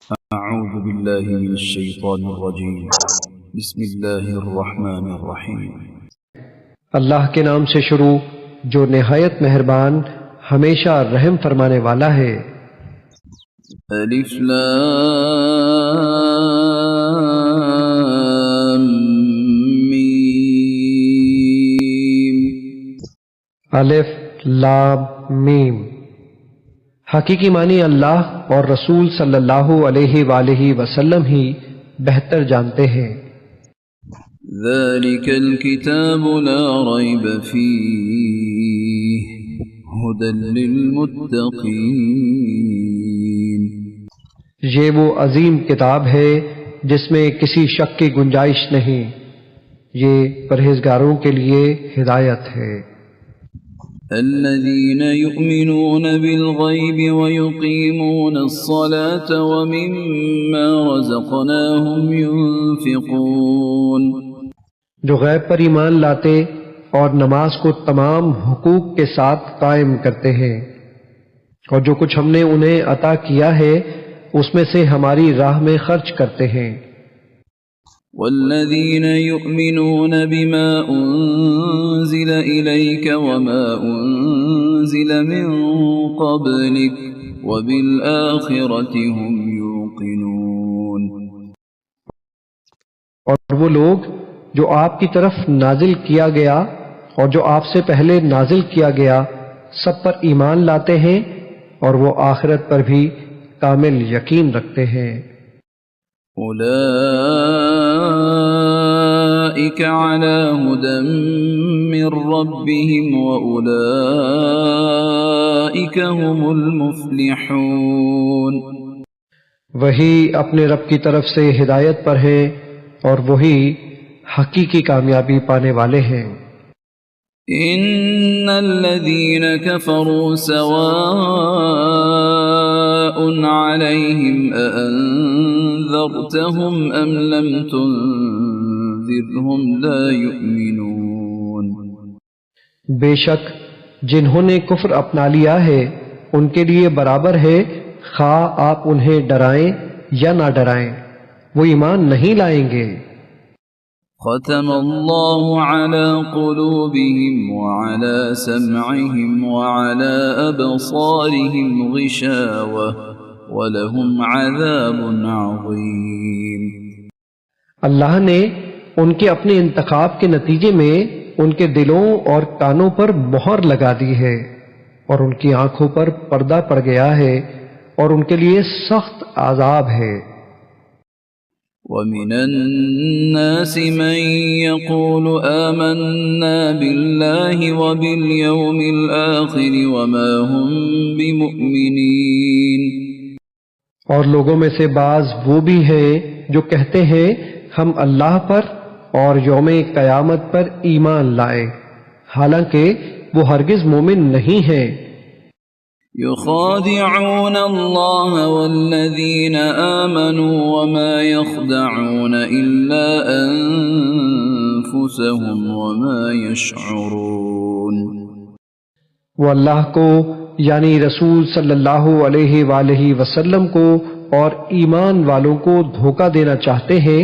أعوذ بالله من الشيطان الرجيم بسم الله الرحمن الرحيم اللہ کے نام سے شروع جو نہایت مہربان ہمیشہ رحم فرمانے والا ہے۔ الف لام میم الف لام میم۔ حقیقی معنی اللہ اور رسول صلی اللہ علیہ وآلہ وسلم ہی بہتر جانتے ہیں۔ ذلك الكتاب لا ريب فيه هدى للمتقين، یہ وہ عظیم کتاب ہے جس میں کسی شک کی گنجائش نہیں، یہ پرہیزگاروں کے لیے ہدایت ہے۔ الذين يؤمنون بالغيب ويقيمون الصلاة ومما رزقناهم ينفقون، جو غیب پر ایمان لاتے اور نماز کو تمام حقوق کے ساتھ قائم کرتے ہیں، اور جو کچھ ہم نے انہیں عطا کیا ہے اس میں سے ہماری راہ میں خرچ کرتے ہیں۔ والذين يؤمنون بما أنزل إليك وما أنزل من قبلك وبالآخرة هم يوقنون، اور وہ لوگ جو آپ کی طرف نازل کیا گیا اور جو آپ سے پہلے نازل کیا گیا سب پر ایمان لاتے ہیں اور وہ آخرت پر بھی کامل یقین رکھتے ہیں۔ أولئك على هدى من ربهم وأولئك هم المفلحون، وہی اپنے رب کی طرف سے ہدایت پر ہیں اور وہی حقیقی کامیابی پانے والے ہیں۔ إن الذين كفروا سواء عليهم أأنذرتهم أم لم تنذرهم لا يؤمنون، بے شک جنہوں نے کفر اپنا لیا ہے ان کے لیے برابر ہے خواہ آپ انہیں ڈرائیں یا نہ ڈرائیں، وہ ایمان نہیں لائیں گے۔ ختم اللہ على قلوبهم وعلى سمعهم وعلى أبصارهم غشاوة ولهم عذاب عظیم، اللہ نے ان کے اپنے انتخاب کے نتیجے میں ان کے دلوں اور کانوں پر مہر لگا دی ہے اور ان کی آنکھوں پر پردہ پڑ گیا ہے اور ان کے لیے سخت عذاب ہے۔ وَمِنَ النَّاسِ مَن يَقُولُ آمَنَّا بِاللَّهِ وَبِالْيَوْمِ الْآخِرِ وَمَا هُمْ بِمُؤْمِنِينَ، اور لوگوں میں سے بعض وہ بھی ہیں جو کہتے ہیں ہم اللہ پر اور یوم قیامت پر ایمان لائے، حالانکہ وہ ہرگز مومن نہیں ہیں۔ يخادعون الله والذين آمنوا وما يخدعون إلا أنفسهم وما يشعرون، وہ اللہ کو یعنی رسول صلی اللہ علیہ وآلہ وسلم کو اور ایمان والوں کو دھوکہ دینا چاہتے ہیں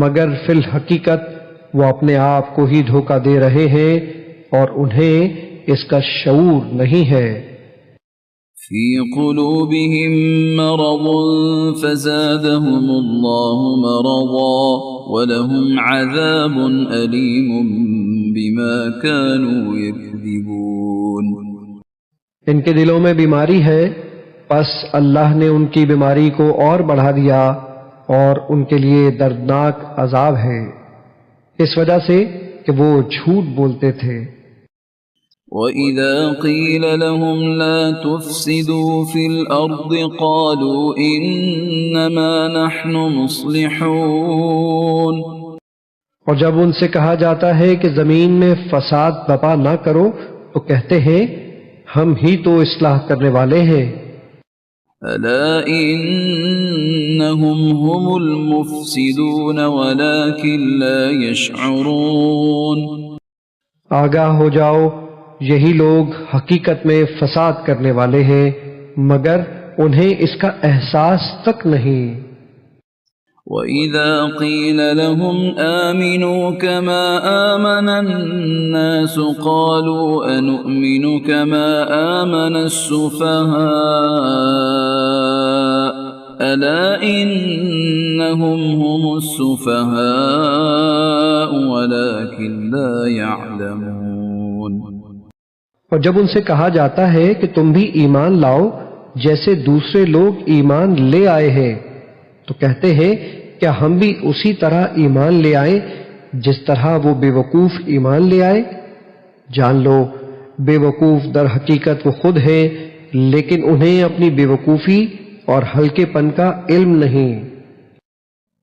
مگر فی الحقیقت وہ اپنے آپ کو ہی دھوکہ دے رہے ہیں اور انہیں اس کا شعور نہیں ہے۔ في قلوبهم مرض فزادهم الله مرضا ولهم عذاب أليم بما كانوا يكذبون، ان کے دلوں میں بیماری ہے پس اللہ نے ان کی بیماری کو اور بڑھا دیا اور ان کے لیے دردناک عذاب ہے اس وجہ سے کہ وہ جھوٹ بولتے تھے۔ وَإِذَا قِيلَ لَهُمْ لَا تُفْسِدُوا فِي الْأَرْضِ قَالُوا إِنَّمَا نَحْنُ مُصْلِحُونَ، اور جب ان سے کہا جاتا ہے کہ زمین میں فساد برپا نہ کرو تو کہتے ہیں ہم ہی تو اصلاح کرنے والے ہیں۔ أَلَا إِنَّهُمْ هُمُ الْمُفْسِدُونَ وَلَكِنْ لَا يَشْعُرُونَ، آگاہ ہو جاؤ یہی لوگ حقیقت میں فساد کرنے والے ہیں مگر انہیں اس کا احساس تک نہیں۔ وَإِذَا قِيلَ لَهُمْ آمِنُوا كَمَا آمَنَ النَّاسُ قَالُوا أَنُؤْمِنُ كَمَا آمَنَ السُّفَهَاءُ أَلَا إِنَّهُمْ هُمُ السُّفَهَاءُ وَلَكِنْ لَا يَعْلَمُونَ۔ اور جب ان سے کہا جاتا ہے کہ تم بھی ایمان لاؤ جیسے دوسرے لوگ ایمان لے آئے ہیں، تو کہتے ہیں کیا ہم بھی اسی طرح ایمان لے آئیں جس طرح وہ بے وقوف ایمان لے آئے؟ جان لو بے وقوف در حقیقت وہ خود ہیں، لیکن انہیں اپنی بے وقوفی اور ہلکے پن کا علم نہیں۔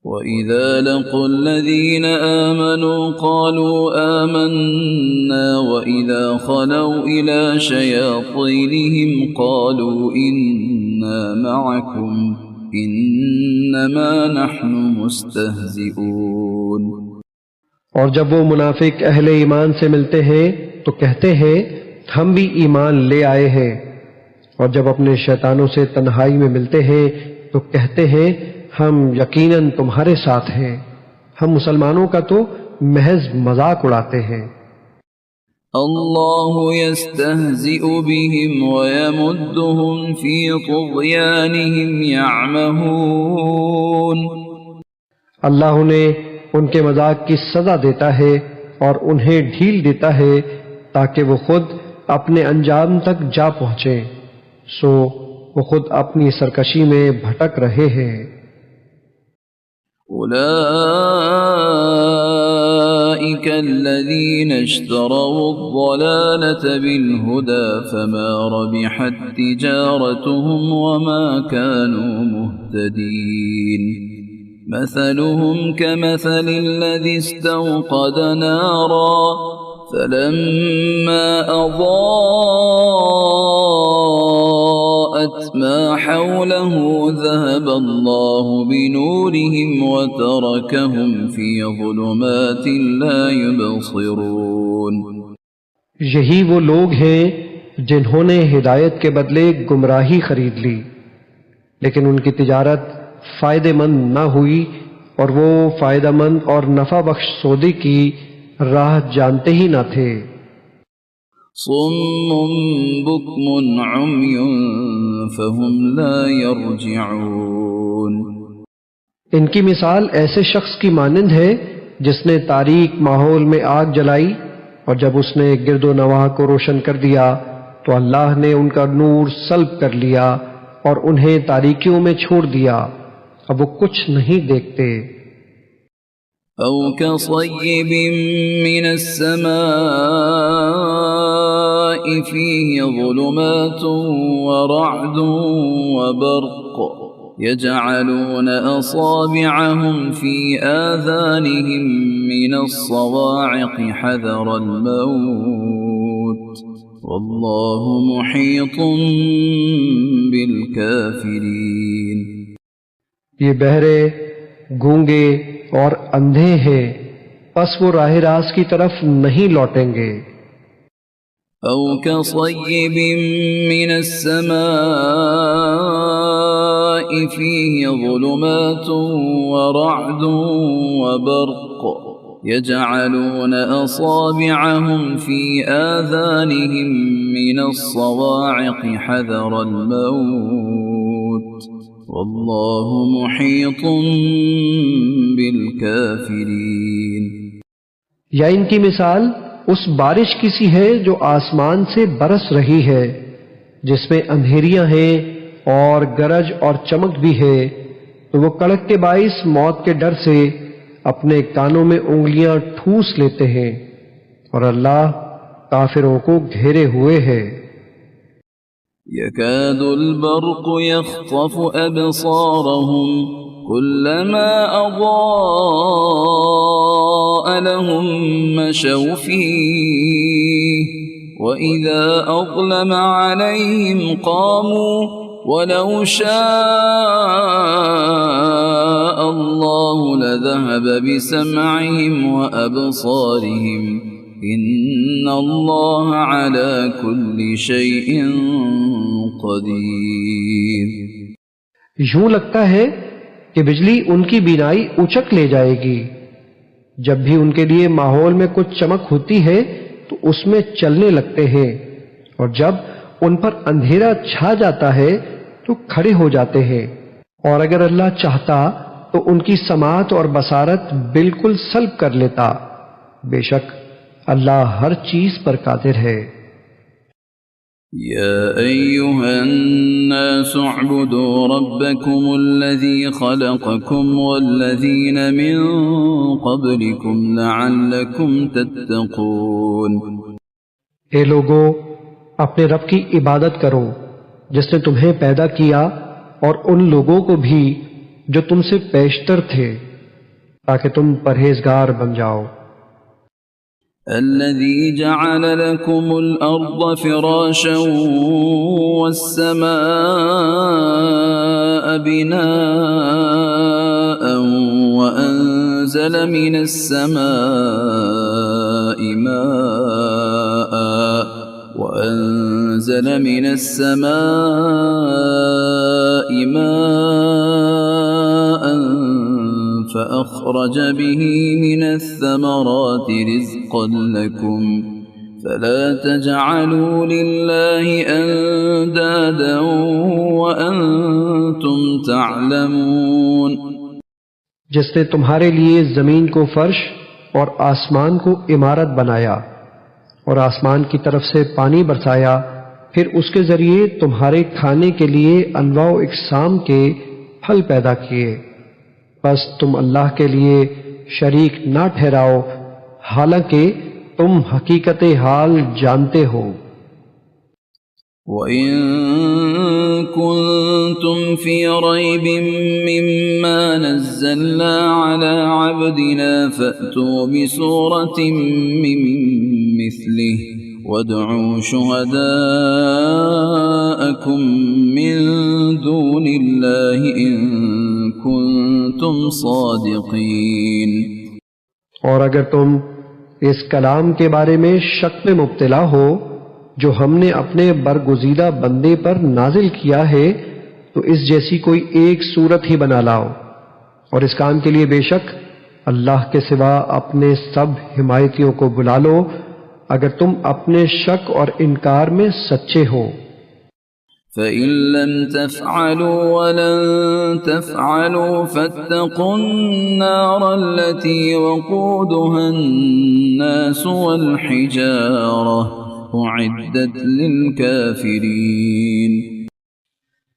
وَإِذَا لَقُوا الَّذِينَ آمَنُوا قَالُوا آمَنَّا وَإِذَا خَلَوْا إِلَى شَيَاطِينِهِمْ قَالُوا إِنَّا مَعَكُمْ إِنَّمَا نَحْنُ مُسْتَهْزِئُونَ۔ اور جب وہ منافق اہل ایمان سے ملتے ہیں تو کہتے ہیں ہم بھی ایمان لے آئے ہیں، اور جب اپنے شیطانوں سے تنہائی میں ملتے ہیں تو کہتے ہیں ہم یقیناً تمہارے ساتھ ہیں، ہم مسلمانوں کا تو محض مذاق اڑاتے ہیں۔ اللہ یستہزئ بہم ویمدہم فی طغیانہم یعمہون۔ اللہ انہیں ان کے مذاق کی سزا دیتا ہے اور انہیں ڈھیل دیتا ہے تاکہ وہ خود اپنے انجام تک جا پہنچیں، سو وہ خود اپنی سرکشی میں بھٹک رہے ہیں۔ أولئك الذين اشتروا الضلالة بالهدى فما ربحت تجارتهم وما كانوا مهتدين مثلهم كمثل الذي استوقد نارا فلما أضاءت ما حوله ذهب الله بنورهم وتركهم في ظلمات لا يبصرون۔ یہی وہ لوگ ہیں جنہوں نے ہدایت کے بدلے گمراہی خرید لی، لیکن ان کی تجارت فائدہ مند نہ ہوئی اور وہ فائدہ مند اور نفع بخش سودے کی راہ جانتے ہی نہ تھے۔ صم بکم عمی فهم لا يرجعون۔ ان کی مثال ایسے شخص کی مانند ہے جس نے تاریک ماحول میں آگ جلائی، اور جب اس نے گرد و نواح کو روشن کر دیا تو اللہ نے ان کا نور سلب کر لیا اور انہیں تاریکیوں میں چھوڑ دیا، اب وہ کچھ نہیں دیکھتے۔ أو كصيب من السماء فيه ظلمات ورعد وبرق يجعلون أصابعهم في آذانهم من الصواعق حذر الموت والله محيط بالكافرين۔ یہ بہرے، گونگے اور اندھے ہیں، پس وہ راہ راست کی طرف نہیں لوٹیں گے۔ أو كصيب من السماء فيه ظلمات ورعد وبرق يجعلون أصابعهم في آذانهم من الصواعق حذر الموت والله محيط بالكافرين۔ یا ان کی مثال اس بارش کی سی ہے جو آسمان سے برس رہی ہے، جس میں اندھیریاں ہیں اور گرج اور چمک بھی ہے، تو وہ کڑک کے باعث موت کے ڈر سے اپنے کانوں میں انگلیاں ٹھوس لیتے ہیں، اور اللہ کافروں کو گھیرے ہوئے ہے۔ يكاد البرق يخطف أبصارهم كلما أضاء لهم مشوا فيه وإذا أظلم عليهم قاموا ولو شاء الله لذهب بسمعهم وأبصارهم إن الله على كل شيء قدير۔ یوں لگتا ہے کہ بجلی ان کی بینائی اچک لے جائے گی۔ جب بھی ان کے لیے ماحول میں کچھ چمک ہوتی ہے تو اس میں چلنے لگتے ہیں، اور جب ان پر اندھیرا چھا جاتا ہے تو کھڑے ہو جاتے ہیں، اور اگر اللہ چاہتا تو ان کی سماعت اور بصارت بالکل سلب کر لیتا۔ بے شک اللہ ہر چیز پر قادر ہے۔ يا أيها الناس اعبدوا ربكم الذي خلقكم والذين من قبلكم لعلكم تتقون۔ اے لوگو، اپنے رب کی عبادت کرو جس نے تمہیں پیدا کیا اور ان لوگوں کو بھی جو تم سے پیشتر تھے، تاکہ تم پرہیزگار بن جاؤ۔ الذي جعل لكم الأرض فراشا والسماء بناء وأنزل من السماء ماء فأخرج به من الثمرات رزقا لكم فلا تجعلوا لله أندادا وأنتم تعلمون۔ جس نے تمہارے لیے زمین کو فرش اور آسمان کو عمارت بنایا اور آسمان کی طرف سے پانی برسایا، پھر اس کے ذریعے تمہارے کھانے کے لیے انواع و اقسام کے پھل پیدا کیے، بس تم اللہ کے لیے شریک نہ ٹھہراؤ، حالانکہ تم حقیقت حال جانتے ہو۔ وَإِن كُنتُمْ فِي رَيْبٍ مِّمَّا نَزَّلْنَا عَلَىٰ عَبْدِنَا فَأْتُوا بِسُورَةٍ مِّن مِّثْلِهِ وَادْعُوا شُهَدَاءَكُم مِّن دُونِ اللَّهِ إِن كُنتُمْ صَادِقِينَ۔ اور اگر تم اس کلام کے بارے میں شک میں مبتلا ہو جو ہم نے اپنے برگزیدہ بندے پر نازل کیا ہے، تو اس جیسی کوئی ایک صورت ہی بنا لاؤ، اور اس کام کے لیے بے شک اللہ کے سوا اپنے سب حمایتیوں کو بلا لو اگر تم اپنے شک اور انکار میں سچے ہو۔ فَإِن لَّمْ تَفْعَلُوا وَلَن تَفْعَلُوا فَاتَّقُوا النَّارَ الَّتِي وَقُودُهَا النَّاسُ وَالْحِجَارَةُ أُعِدَّتْ لِلْكَافِرِينَ۔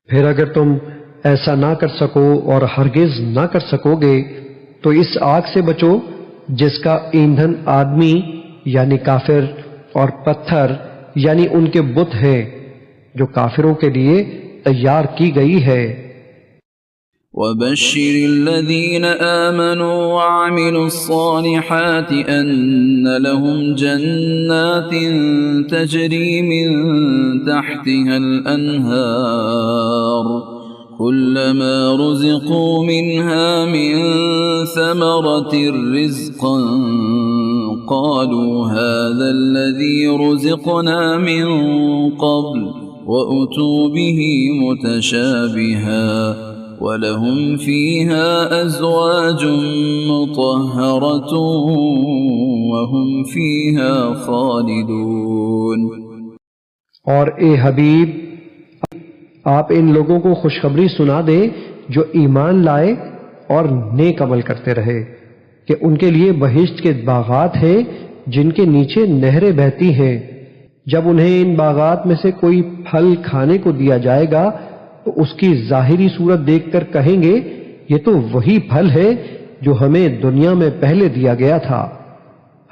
پھر اگر تم ایسا نہ کر سکو اور ہرگز نہ کر سکو گے تو اس آگ سے بچو جس کا ایندھن آدمی یعنی کافر اور پتھر یعنی ان کے بت ہیں جو کافروں کے لیے تیار کی گئی ہے۔ وَبَشِّرِ الَّذِينَ آمَنُوا وَعَمِلُوا الصَّالِحَاتِ أَنَّ لَهُمْ جَنَّاتٍ تَجْرِي مِن تَحْتِهَا الْأَنْهَارُ كُلَّمَا رُزِقُوا مِنْهَا مِن ثَمَرَةٍ رِّزْقًا قَالُوا هَٰذَا الَّذِي رُزِقْنَا مِن قَبْلُ وَأُتُوا بِهِ مُتَشَابِهًا وَلَهُمْ فِيهَا أَزْوَاجٌ مُّطَهَّرَةٌ وَهُمْ فِيهَا خَالِدُونَ۔ اور اے حبیب، آپ ان لوگوں کو خوشخبری سنا دیں جو ایمان لائے اور نیک عمل کرتے رہے کہ ان کے لیے بہشت کے باغات ہیں جن کے نیچے نہریں بہتی ہیں۔ جب انہیں ان باغات میں سے کوئی پھل کھانے کو دیا جائے گا تو اس کی ظاہری صورت دیکھ کر کہیں گے یہ تو وہی پھل ہے جو ہمیں دنیا میں پہلے دیا گیا تھا،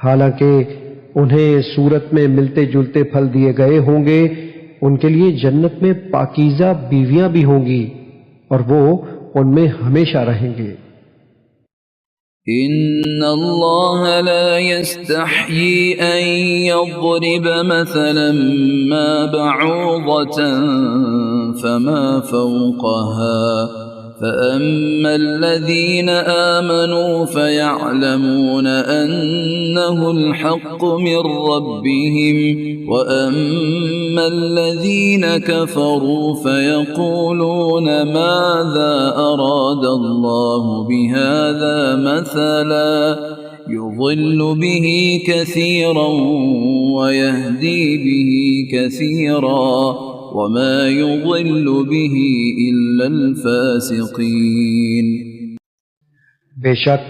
حالانکہ انہیں صورت میں ملتے جلتے پھل دیے گئے ہوں گے۔ ان کے لیے جنت میں پاکیزہ بیویاں بھی ہوں گی اور وہ ان میں ہمیشہ رہیں گے۔ إِنَّ اللَّهَ لَا يَسْتَحْيِي أَن يَضْرِبَ مَثَلًا مَّا بَعُوضَةً فَمَا فَوْقَهَا فأما الذين آمنوا فيعلمون أنه الحق من ربهم وأما الذين كفروا فيقولون ماذا أراد الله بهذا مثلا يضل به كثيرا ويهدي به كثيرا وما يضل به إلا الفاسقين۔ بے شک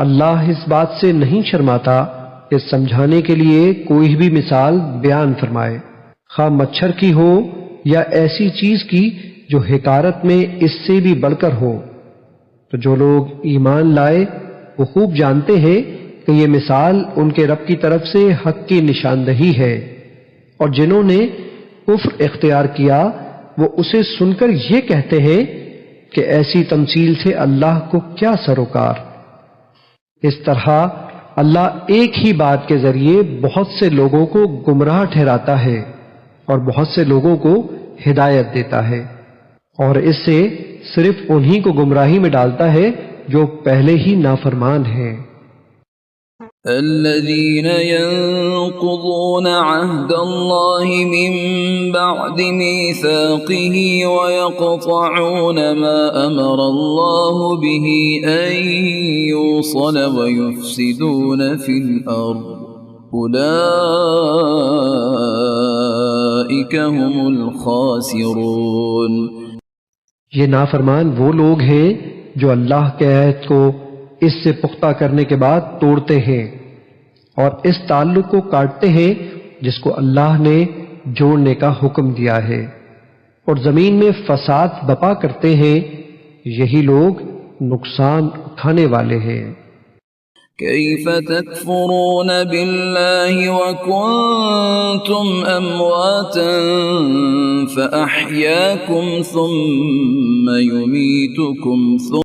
اللہ اس بات سے نہیں شرماتا کہ سمجھانے کے لیے کوئی بھی مثال بیان فرمائے، خواہ مچھر کی ہو یا ایسی چیز کی جو حقارت میں اس سے بھی بڑھ کر ہو۔ تو جو لوگ ایمان لائے وہ خوب جانتے ہیں کہ یہ مثال ان کے رب کی طرف سے حق کی نشاندہی ہے، اور جنہوں نے کفر اختیار کیا وہ اسے سن کر یہ کہتے ہیں کہ ایسی تمثیل سے اللہ کو کیا سروکار۔ اس طرح اللہ ایک ہی بات کے ذریعے بہت سے لوگوں کو گمراہ ٹھہراتا ہے اور بہت سے لوگوں کو ہدایت دیتا ہے، اور اس سے صرف انہی کو گمراہی میں ڈالتا ہے جو پہلے ہی نافرمان ہیں۔ الذين ينقضون عهد الله من بعد ميثاقه ويقطعون ما أمر الله به أن يوصل ويفسدون في الأرض أولئك هم الخاسرون۔ یہ نافرمان وہ لوگ ہیں جو اللہ کے عہد کو اس سے پختہ کرنے کے بعد توڑتے ہیں اور اس تعلق کو کاٹتے ہیں جس کو اللہ نے جوڑنے کا حکم دیا ہے، اور زمین میں فساد بپا کرتے ہیں، یہی لوگ نقصان اٹھانے والے ہیں۔ كيف تكفرون بالله وكنتم أمواتا فأحياكم ثم يميتكم